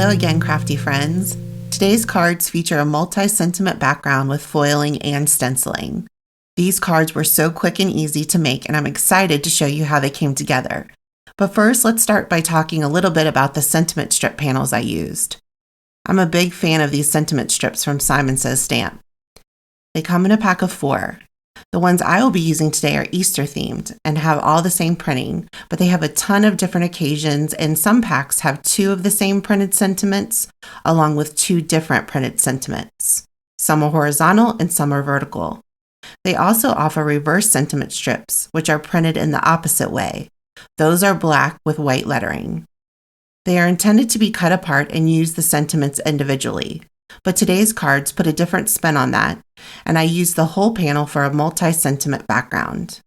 Hello again, crafty friends. Today's cards feature a multi-sentiment background with foiling and stenciling. These cards were so quick and easy to make, and I'm excited to show you how they came together. But first, let's start by talking a little bit about the sentiment strip panels I used. I'm a big fan of these sentiment strips from Simon Says Stamp. They come in a pack of 4. The ones I will be using today are Easter themed and have all the same printing, but they have a ton of different occasions, and some packs have 2 of the same printed sentiments along with 2 different printed sentiments. Some are horizontal and some are vertical. They also offer reverse sentiment strips, which are printed in the opposite way. Those are black with white lettering. They are intended to be cut apart and use the sentiments individually. But today's cards put a different spin on that, and I used the whole panel for a multi-sentiment background.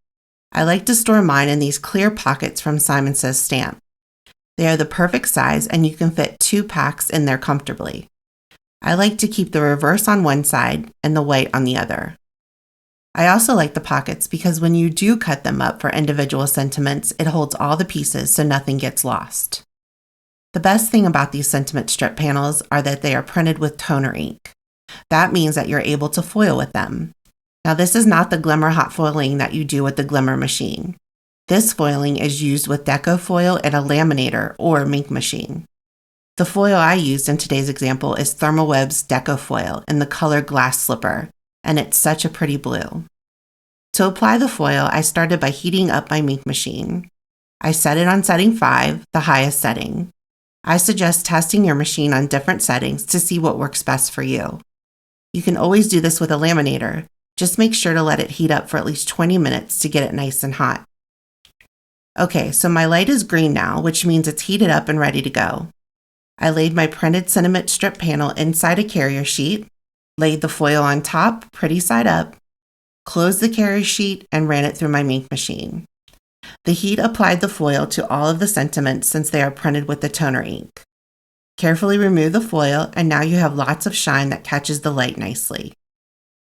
I like to store mine in these clear pockets from Simon Says Stamp. They are the perfect size, and you can fit 2 packs in there comfortably. I like to keep the reverse on one side and the white on the other. I also like the pockets because when you do cut them up for individual sentiments, it holds all the pieces so nothing gets lost. The best thing about these sentiment strip panels are that they are printed with toner ink. That means that you're able to foil with them. Now, this is not the glimmer hot foiling that you do with the glimmer machine. This foiling is used with Deco foil and a laminator or MINC machine. The foil I used in today's example is Thermoweb's Deco foil in the color Glass Slipper, and it's such a pretty blue. To apply the foil, I started by heating up my MINC machine. I set it on setting 5, the highest setting. I suggest testing your machine on different settings to see what works best for you. You can always do this with a laminator. Just make sure to let it heat up for at least 20 minutes to get it nice and hot. Okay, so my light is green now, which means it's heated up and ready to go. I laid my printed sentiment strip panel inside a carrier sheet, laid the foil on top, pretty side up, closed the carrier sheet, and ran it through my MINC machine. The heat applied the foil to all of the sentiments since they are printed with the toner ink. Carefully remove the foil, and now you have lots of shine that catches the light nicely.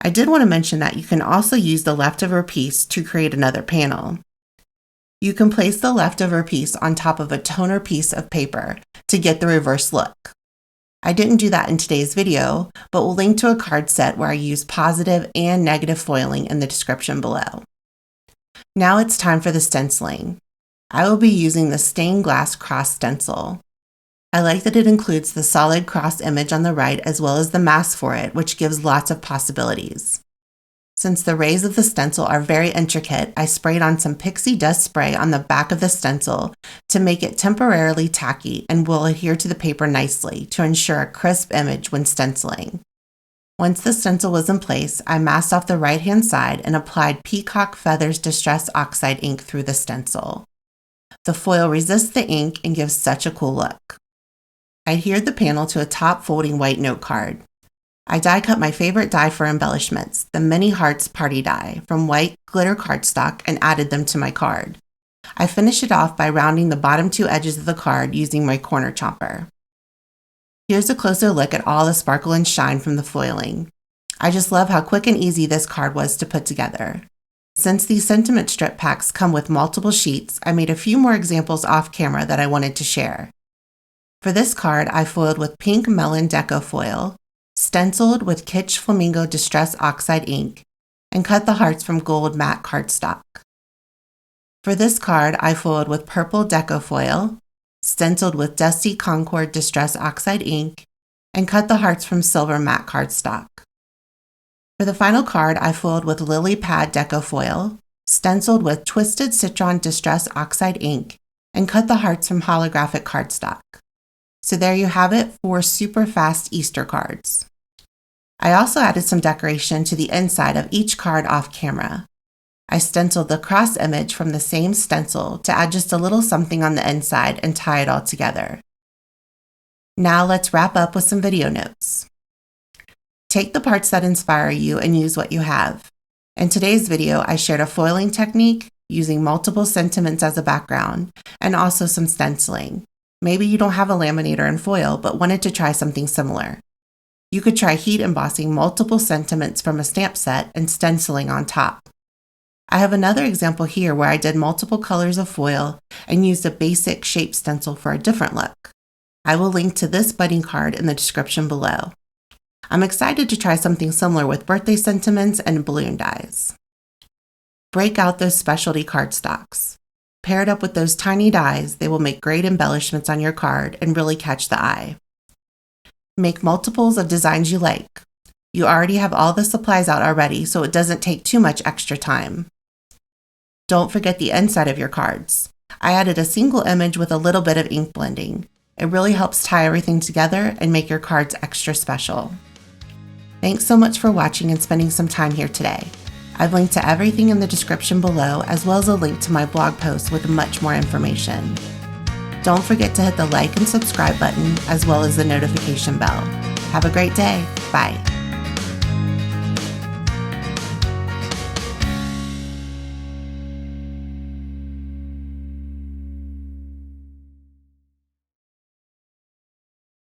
I did want to mention that you can also use the leftover piece to create another panel. You can place the leftover piece on top of a toner piece of paper to get the reverse look. I didn't do that in today's video, but we'll link to a card set where I use positive and negative foiling in the description below. Now it's time for the stenciling. I will be using the stained glass cross stencil. I like that it includes the solid cross image on the right as well as the mask for it, which gives lots of possibilities. Since the rays of the stencil are very intricate, I sprayed on some pixie dust spray on the back of the stencil to make it temporarily tacky and will adhere to the paper nicely to ensure a crisp image when stenciling. Once the stencil was in place, I masked off the right-hand side and applied Peacock Feathers Distress Oxide ink through the stencil. The foil resists the ink and gives such a cool look. I adhered the panel to a top-folding white note card. I die cut my favorite die for embellishments, the Mini Hearts Party Die, from white glitter cardstock and added them to my card. I finished it off by rounding the bottom 2 edges of the card using my corner chopper. Here's a closer look at all the sparkle and shine from the foiling. I just love how quick and easy this card was to put together. Since these sentiment strip packs come with multiple sheets, I made a few more examples off camera that I wanted to share. For this card, I foiled with pink MELON Deco foil, stenciled with Kitsch Flamingo Distress Oxide ink, and cut the hearts from gold matte cardstock. For this card, I foiled with purple Deco foil, stenciled with Dusty Concord Distress Oxide ink, and cut the hearts from silver matte cardstock. For the final card, I foiled with Lily Pad Deco foil, stenciled with Twisted Citron Distress Oxide ink, and cut the hearts from holographic cardstock. So there you have it, 4 super fast Easter cards. I also added some decoration to the inside of each card off camera. I stenciled the cross image from the same stencil to add just a little something on the inside and tie it all together. Now let's wrap up with some video notes. Take the parts that inspire you and use what you have. In today's video, I shared a foiling technique using multiple sentiments as a background and also some stenciling. Maybe you don't have a laminator and foil, but wanted to try something similar. You could try heat embossing multiple sentiments from a stamp set and stenciling on top. I have another example here where I did multiple colors of foil and used a basic shape stencil for a different look. I will link to this budding card in the description below. I'm excited to try something similar with birthday sentiments and balloon dies. Break out those specialty cardstocks. Paired up with those tiny dies, they will make great embellishments on your card and really catch the eye. Make multiples of designs you like. You already have all the supplies out already, so it doesn't take too much extra time. Don't forget the inside of your cards. I added a single image with a little bit of ink blending. It really helps tie everything together and make your cards extra special. Thanks so much for watching and spending some time here today. I've linked to everything in the description below, as well as a link to my blog post with much more information. Don't forget to hit the like and subscribe button, as well as the notification bell. Have a great day. Bye.